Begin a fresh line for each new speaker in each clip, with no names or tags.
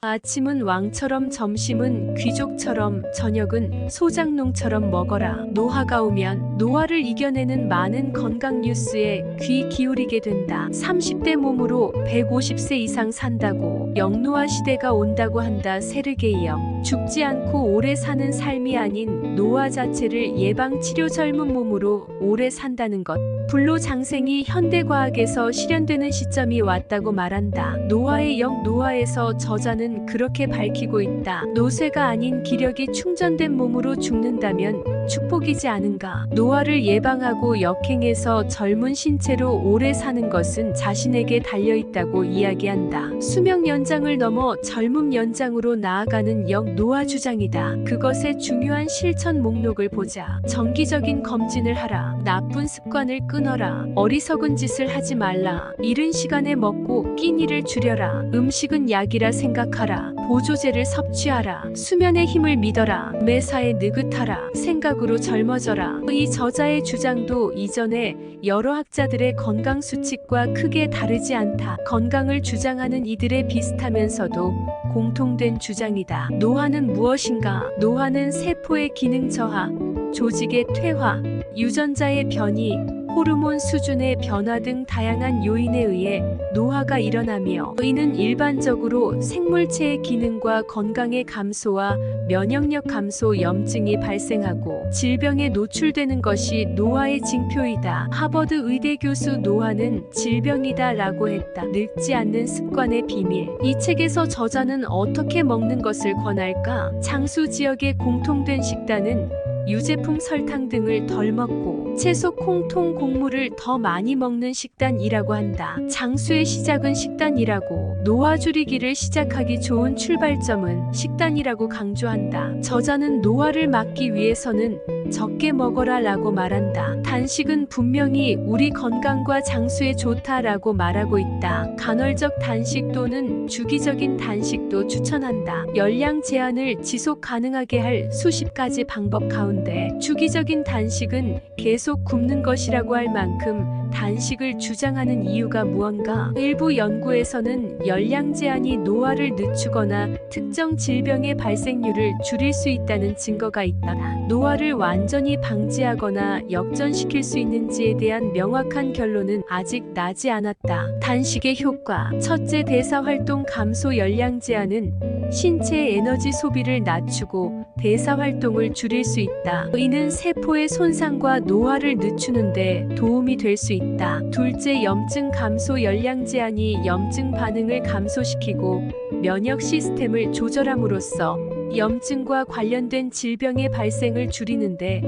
아침은 왕처럼, 점심은 귀족처럼, 저녁은 소장농처럼 먹어라. 노화가 오면 노화를 이겨내는 많은 건강 뉴스에 귀 기울이게 된다. 30대 몸으로 150세 이상 산다고, 영노화 시대가 온다고 한다. 세르게이 영. 죽지 않고 오래 사는 삶이 아닌 노화 자체를 예방 치료, 젊은 몸으로 오래 산다는 것. 불로장생이 현대과학에서 실현되는 시점이 왔다고 말한다. 노화의 영, 노화에서 저자는 그렇게 밝히고 있다. 노쇠가 아닌 기력이 충전된 몸으로 죽는다면 축복이지 않은가. 노화를 예방하고 역행해서 젊은 신체로 오래 사는 것은 자신에게 달려있다고 이야기한다. 수명 연장을 넘어 젊음 연장으로 나아가는 역노화 주장이다. 그것의 중요한 실천 목록을 보자. 정기적인 검진을 하라. 나쁜 습관을 끊어라. 어리석은 짓을 하지 말라. 이른 시간에 먹고 끼니를 줄여라. 음식은 약이라 생각하라. 보조제를 섭취하라. 수면의 힘을 믿어라. 매사에 느긋하라. 생각으로 젊어져라. 이 저자의 주장도 이전에 여러 학자들의 건강 수칙과 크게 다르지 않다. 건강을 주장하는 이들의 비슷하면서도 공통된 주장이다. 노화는 무엇인가? 노화는 세포의 기능 저하, 조직의 퇴화, 유전자의 변이, 호르몬 수준의 변화 등 다양한 요인에 의해 노화가 일어나며, 이는 일반적으로 생물체의 기능과 건강의 감소와 면역력 감소, 염증이 발생하고 질병에 노출되는 것이 노화의 징표이다. 하버드 의대 교수 노화는 질병이다 라고 했다. 늙지 않는 습관의 비밀. 이 책에서 저자는 어떻게 먹는 것을 권할까? 장수 지역의 공통된 식단은 유제품, 설탕 등을 덜 먹고 채소, 콩, 통, 곡물을 더 많이 먹는 식단이라고 한다. 장수의 시작은 식단이라고, 노화 줄이기를 시작하기 좋은 출발점은 식단이라고 강조한다. 저자는 노화를 막기 위해서는 적게 먹어라 라고 말한다. 단식은 분명히 우리 건강과 장수에 좋다라고 말하고 있다. 간헐적 단식 또는 주기적인 단식도 추천한다. 열량 제한을 지속 가능하게 할 수십 가지 방법 가운데 주기적인 단식은 계속 굶는 것이라고 할 만큼 단식을 주장하는 이유가 무언가? 일부 연구에서는 열량 제한이 노화를 늦추거나 특정 질병의 발생률을 줄일 수 있다는 증거가 있다. 노화를 완전히 방지하거나 역전시킬 수 있는지에 대한 명확한 결론은 아직 나지 않았다. 단식의 효과. 첫째, 대사활동 감소. 열량 제한은 신체의 에너지 소비를 낮추고 대사활동을 줄일 수 있다. 이는 세포의 손상과 노화를 늦추는데 도움이 될 수 있다. 둘째, 염증 감소. 열량 제한이 염증 반응을 감소시키고 면역 시스템을 조절함으로써 염증과 관련된 질병의 발생을 줄이는데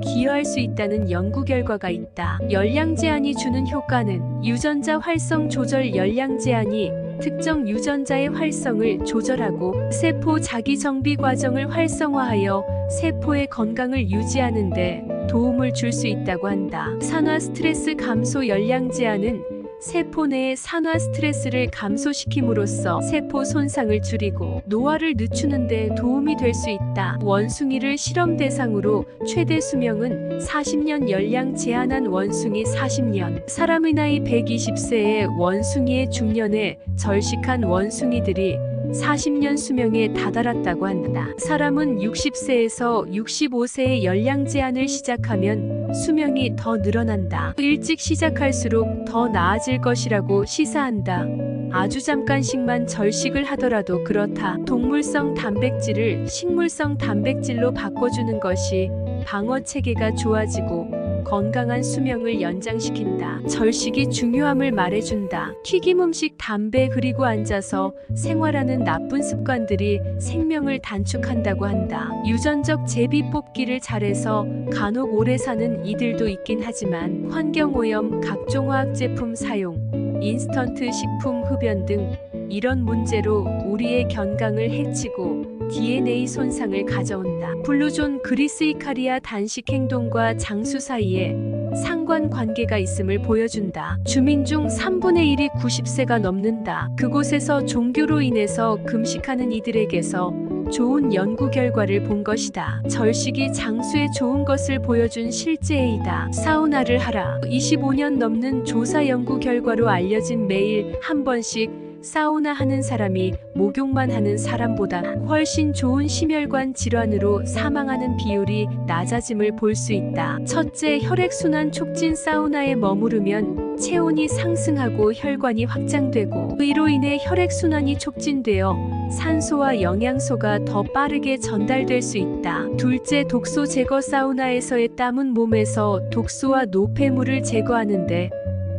기여할 수 있다는 연구 결과가 있다. 열량 제한이 주는 효과는 유전자 활성 조절. 열량 제한이 특정 유전자의 활성을 조절하고 세포 자기 정비 과정을 활성화하여 세포의 건강을 유지하는 데 도움을 줄 수 있다고 한다. 산화 스트레스 감소. 열량 제한은 세포 내의 산화 스트레스를 감소시킴으로써 세포 손상을 줄이고 노화를 늦추는 데 도움이 될 수 있다. 원숭이를 실험 대상으로 최대 수명은 40년, 열량 제한한 원숭이 40년. 사람의 나이 120세의 원숭이의 중년에 절식한 원숭이들이 40년 수명에 다다랐다고 한다. 사람은 60세에서 65세의 열량 제한을 시작하면 수명이 더 늘어난다. 일찍 시작할수록 더 나아질 것이라고 시사한다. 아주 잠깐씩만 절식을 하더라도 그렇다. 동물성 단백질을 식물성 단백질로 바꿔주는 것이 방어 체계가 좋아지고 건강한 수명을 연장시킨다. 절식이 중요함을 말해준다. 튀김 음식, 담배, 그리고 앉아서 생활하는 나쁜 습관들이 생명을 단축한다고 한다. 유전적 제비 뽑기를 잘해서 간혹 오래 사는 이들도 있긴 하지만 환경오염, 각종 화학제품 사용, 인스턴트 식품 흡연 등 이런 문제로 우리의 건강을 해치고 DNA 손상을 가져온다. 블루존 그리스이카리아 단식 행동과 장수 사이에 상관관계가 있음을 보여준다. 주민 중 3분의 1이 90세가 넘는다. 그곳에서 종교로 인해서 금식하는 이들에게서 좋은 연구 결과를 본 것이다. 절식이 장수에 좋은 것을 보여준 실제이다. 사우나를 하라. 25년 넘는 조사 연구 결과로 알려진 매일 한 번씩 사우나 하는 사람이 목욕만 하는 사람보다 훨씬 좋은 심혈관 질환으로 사망하는 비율이 낮아짐을 볼 수 있다. 첫째, 혈액순환 촉진. 사우나에 머무르면 체온이 상승하고 혈관이 확장되고 이로 인해 혈액순환이 촉진되어 산소와 영양소가 더 빠르게 전달될 수 있다. 둘째, 독소 제거. 사우나에서의 땀은 몸에서 독소와 노폐물을 제거하는데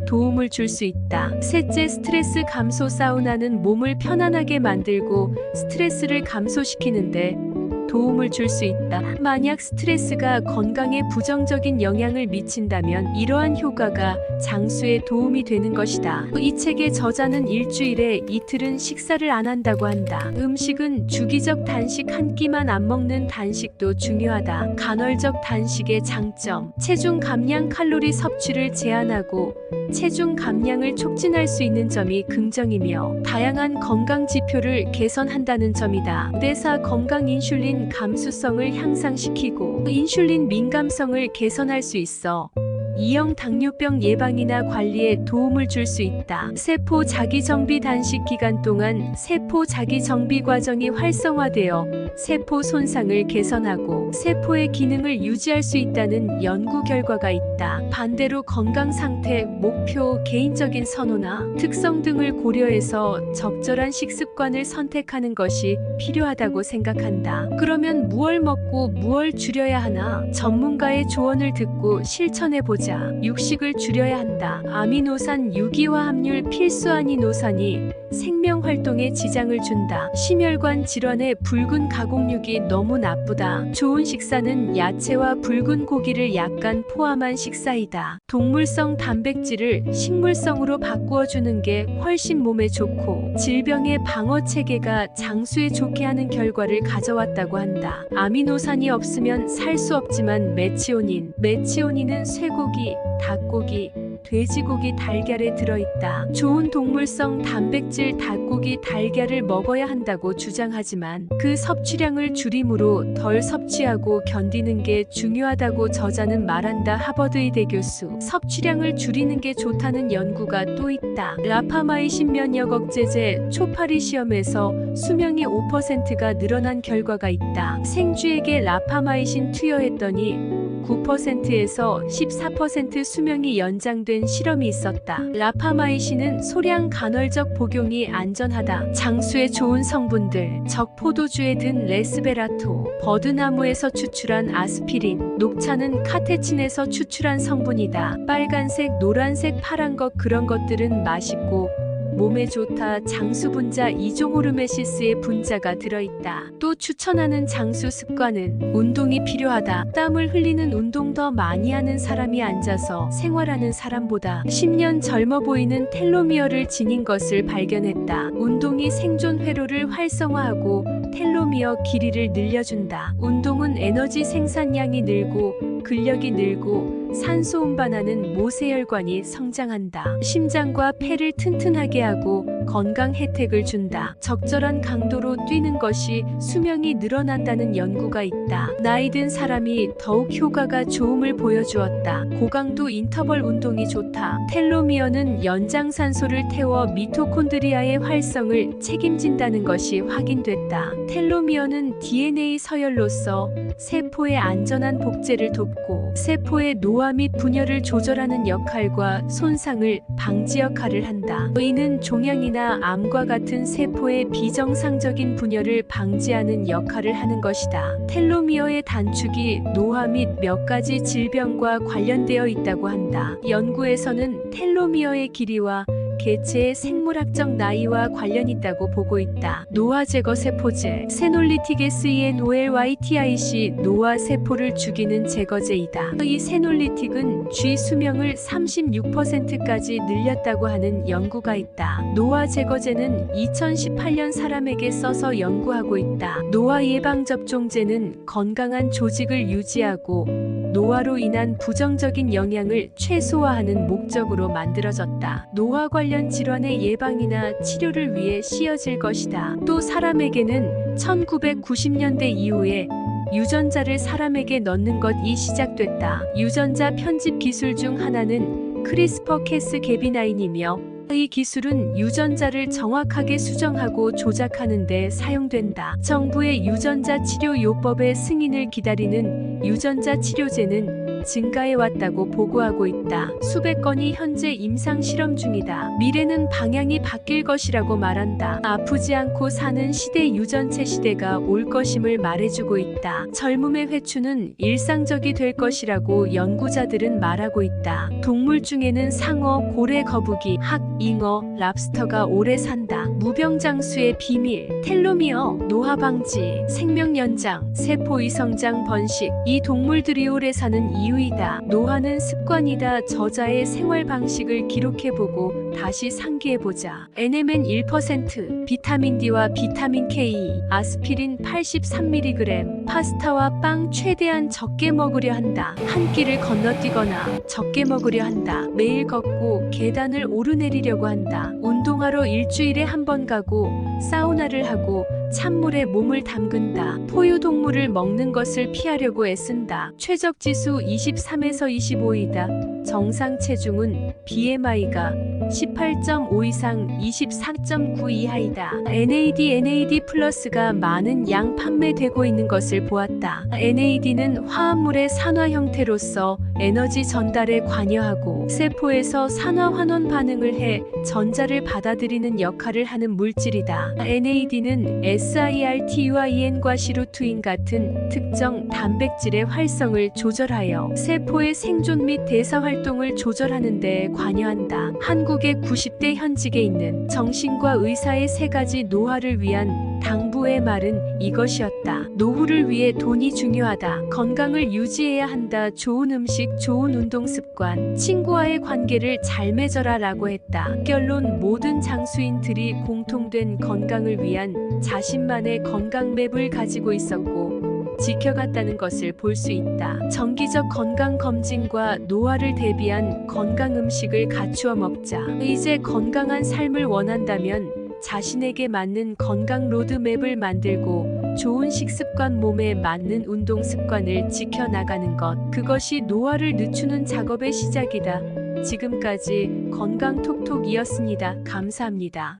도움을 줄 수 있다. 셋째, 스트레스 감소. 사우나는 몸을 편안하게 만들고 스트레스를 감소시키는데 도움을 줄 수 있다. 만약 스트레스가 건강에 부정적인 영향을 미친다면 이러한 효과가 장수에 도움이 되는 것이다. 이 책의 저자는 일주일에 이틀은 식사를 안 한다고 한다. 음식은 주기적 단식, 한 끼만 안 먹는 단식도 중요하다. 간헐적 단식의 장점: 체중 감량, 칼로리 섭취를 제한하고 체중 감량을 촉진할 수 있는 점이 긍정이며 다양한 건강 지표를 개선한다는 점이다. 대사 건강, 인슐린 감수성을 향상시키고 인슐린 민감성을 개선할 수 있어 2형 당뇨병 예방이나 관리에 도움을 줄 수 있다. 세포 자기정비. 단식 기간 동안 세포 자기정비 과정이 활성화되어 세포 손상을 개선하고 세포의 기능을 유지할 수 있다는 연구 결과가 있다. 반대로 건강 상태, 목표, 개인적인 선호나 특성 등을 고려해서 적절한 식습관을 선택하는 것이 필요하다고 생각한다. 그러면 무얼 먹고 무얼 줄여야 하나? 전문가의 조언을 듣고 실천해보자. 육식을 줄여야 한다. 아미노산, 유기화합률, 필수 아미노산이 생명 활동에 지장을 준다. 심혈관 질환에 붉은 가공육이 너무 나쁘다. 좋은 식사는 야채와 붉은 고기를 약간 포함한 식사이다. 동물성 단백질을 식물성으로 바꾸어 주는 게 훨씬 몸에 좋고 질병의 방어 체계가 장수에 좋게 하는 결과를 가져왔다고 한다. 아미노산이 없으면 살 수 없지만 메치오닌은 쇠고기, 닭고기, 돼지고기, 달걀에 들어있다. 좋은 동물성 단백질 닭고기, 달걀을 먹어야 한다고 주장하지만 그 섭취량을 줄임으로 덜 섭취하고 견디는 게 중요하다고 저자는 말한다. 하버드 의대 교수. 섭취량을 줄이는 게 좋다는 연구가 또 있다. 라파마이신 면역 억제제 초파리 시험에서 수명이 5%가 늘어난 결과가 있다. 생쥐에게 라파마이신 투여했더니 9%에서 14% 수명이 연장된 실험이 있었다. 라파마이신은 소량 간헐적 복용이 안전하다. 장수에 좋은 성분들: 적포도주에 든 레스베라토, 버드나무에서 추출한 아스피린, 녹차는 카테친에서 추출한 성분이다. 빨간색, 노란색, 파란 것, 그런 것들은 맛있고 몸에 좋다. 장수 분자 이종호르메시스의 분자가 들어있다. 또 추천하는 장수 습관은 운동이 필요하다. 땀을 흘리는 운동. 더 많이 하는 사람이 앉아서 생활하는 사람보다 10년 젊어 보이는 텔로미어를 지닌 것을 발견했다. 운동이 생존 회로를 활성화하고 텔로미어 길이를 늘려준다. 운동은 에너지 생산량이 늘고 근력이 늘고 산소 운반하는 모세혈관이 성장한다. 심장과 폐를 튼튼하게 하고 건강 혜택을 준다. 적절한 강도로 뛰는 것이 수명이 늘어난다는 연구가 있다. 나이 든 사람이 더욱 효과가 좋음을 보여주었다. 고강도 인터벌 운동이 좋다. 텔로미어는 연장산소를 태워 미토콘드리아의 활성을 책임진다는 것이 확인됐다. 텔로미어는 DNA 서열로서 세포의 안전한 복제를 돕고 세포의 노화 및 분열을 조절하는 역할과 손상을 방지 역할을 한다. 이는 종양이나 암과 같은 세포의 비정상적인 분열을 방지하는 역할을 하는 것이다. 텔로미어의 단축이 노화 및 몇 가지 질병과 관련되어 있다고 한다. 연구에서는 텔로미어의 길이와 개체의 생물학적 나이와 관련 있다고 보고 있다. 노화 제거 세포제 세놀리틱 SENOLYTIC 노화 세포를 죽이는 제거제이다. 이 세놀리틱은 쥐 수명을 36%까지 늘렸다고 하는 연구가 있다. 노화 제거제는 2018년 사람에게 써서 연구하고 있다. 노화 예방 접종제는 건강한 조직을 유지하고 노화로 인한 부정적인 영향을 최소화하는 목적으로 만들어졌다. 노화 관련 질환의 예방이나 치료를 위해 씌어질 것이다. 또 사람에게는 1990년대 이후에 유전자를 사람에게 넣는 것이 시작됐다. 유전자 편집 기술 중 하나는 크리스퍼 캐스 개비나인이며 이 기술은 유전자를 정확하게 수정하고 조작하는 데 사용된다. 정부의 유전자 치료 요법의 승인을 기다리는 유전자 치료제는 증가해 왔다고 보고하고 있다. 수백 건이 현재 임상 실험 중이다. 미래는 방향이 바뀔 것이라고 말한다. 아프지 않고 사는 시대, 유전체 시대가 올 것임을 말해주고 있다. 젊음의 회춘은 일상적이 될 것이라고 연구자들은 말하고 있다. 동물 중에는 상어, 고래, 거북이, 학, 잉어, 랍스터가 오래 산다. 무병장수의 비밀, 텔로미어, 노화 방지, 생명 연장, 세포 이성장 번식. 이 동물들이 오래 사는 이유이다. 노화는 습관이다. 저자의 생활 방식을 기록해보고 다시 상기해보자. NMN 1%, 비타민 D와 비타민 K, 아스피린 83mg, 파스타와 빵 최대한 적게 먹으려 한다. 한 끼를 건너뛰거나 적게 먹으려 한다. 매일 걷고 계단을 오르내리려고 한다. 운동하러 일주일에 한 번 가고 사우나를 하고 찬물에 몸을 담근다. 포유동물을 먹는 것을 피하려고 애쓴다. 최적지수 23에서 25이다. 정상 체중은 BMI가 18.5 이상 24.9 이하이다. NAD 플러스가 많은 양 판매되고 있는 것을 보았다. NAD는 화합물의 산화 형태로서 에너지 전달에 관여하고 세포에서 산화 환원 반응을 해 전자를 받아들이는 역할을 하는 물질이다. NAD는 SIRTUIN과 시루트인 같은 특정 단백질의 활성을 조절하여 세포의 생존 및 대사 활동을 조절하는 데 관여한다. 한국의 90대 현직에 있는 정신과 의사의 세 가지 노화를 위한 당부의 말은 이것이었다. 노후를 위해 돈이 중요하다. 건강을 유지해야 한다. 좋은 음식, 좋은 운동 습관, 친구와의 관계를 잘 맺어라 라고 했다. 결론, 모든 장수인들이 공통된 건강을 위한 자신만의 건강 맵을 가지고 있었고 지켜갔다는 것을 볼 수 있다. 정기적 건강 검진과 노화를 대비한 건강 음식을 갖추어 먹자. 이제 건강한 삶을 원한다면 자신에게 맞는 건강 로드맵을 만들고 좋은 식습관, 몸에 맞는 운동 습관을 지켜나가는 것. 그것이 노화를 늦추는 작업의 시작이다. 지금까지 건강톡톡이었습니다. 감사합니다.